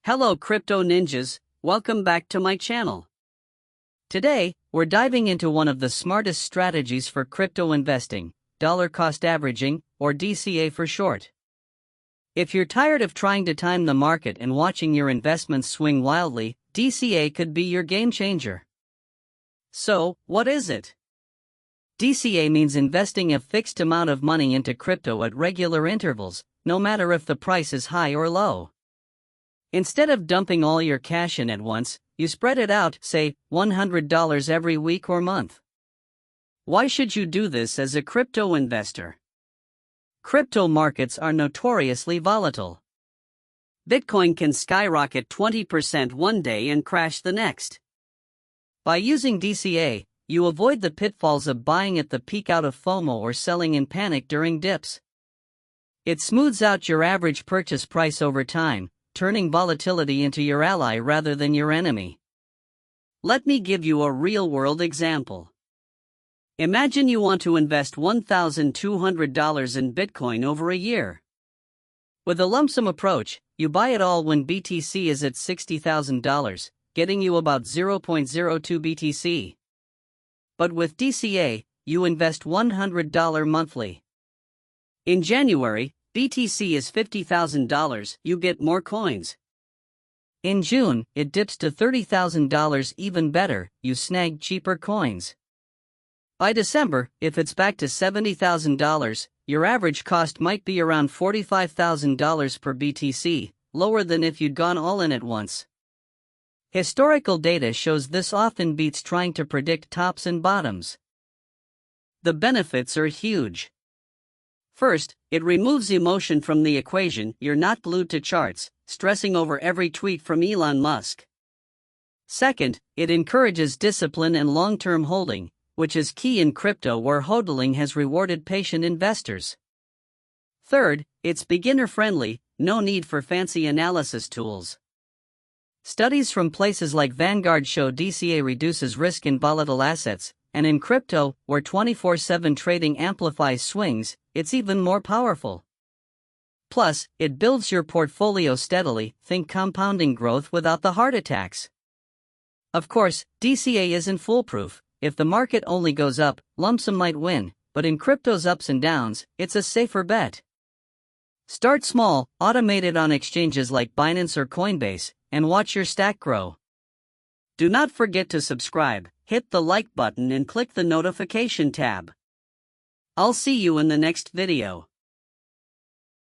Hello crypto ninjas, welcome back to my channel. Today, we're diving into one of the smartest strategies for crypto investing, dollar cost averaging, or DCA for short. If you're tired of trying to time the market and watching your investments swing wildly, DCA could be your game changer. So, what is it? DCA means investing a fixed amount of money into crypto at regular intervals, no matter if the price is high or low. Instead of dumping all your cash in at once, you spread it out, say, $100 every week or month. Why should you do this as a crypto investor? Crypto markets are notoriously volatile. Bitcoin can skyrocket 20% one day and crash the next. By using DCA, you avoid the pitfalls of buying at the peak out of FOMO or selling in panic during dips. It smooths out your average purchase price over time, turning volatility into your ally rather than your enemy. Let me give you a real-world example. Imagine you want to invest $1,200 in Bitcoin over a year. With a lump sum approach, you buy it all when BTC is at $60,000, getting you about 0.02 BTC. But with DCA, you invest $100 monthly. In January, BTC is $50,000, you get more coins. In June, it dips to $30,000, even better, you snag cheaper coins. By December, if it's back to $70,000, your average cost might be around $45,000 per BTC, lower than if you'd gone all in at once. Historical data shows this often beats trying to predict tops and bottoms. The benefits are huge. First, it removes emotion from the equation. You're not glued to charts, stressing over every tweet from Elon Musk. Second, it encourages discipline and long-term holding, which is key in crypto where hodling has rewarded patient investors. Third, it's beginner-friendly, no need for fancy analysis tools. Studies from places like Vanguard show DCA reduces risk in volatile assets, and in crypto, where 24/7 trading amplifies swings, it's even more powerful. Plus, it builds your portfolio steadily, think compounding growth without the heart attacks. Of course, DCA isn't foolproof. If the market only goes up, lump sum might win, but in crypto's ups and downs, it's a safer bet. Start small, automate it on exchanges like Binance or Coinbase, and watch your stack grow. Do not forget to subscribe, hit the like button and click the notification tab. I'll see you in the next video.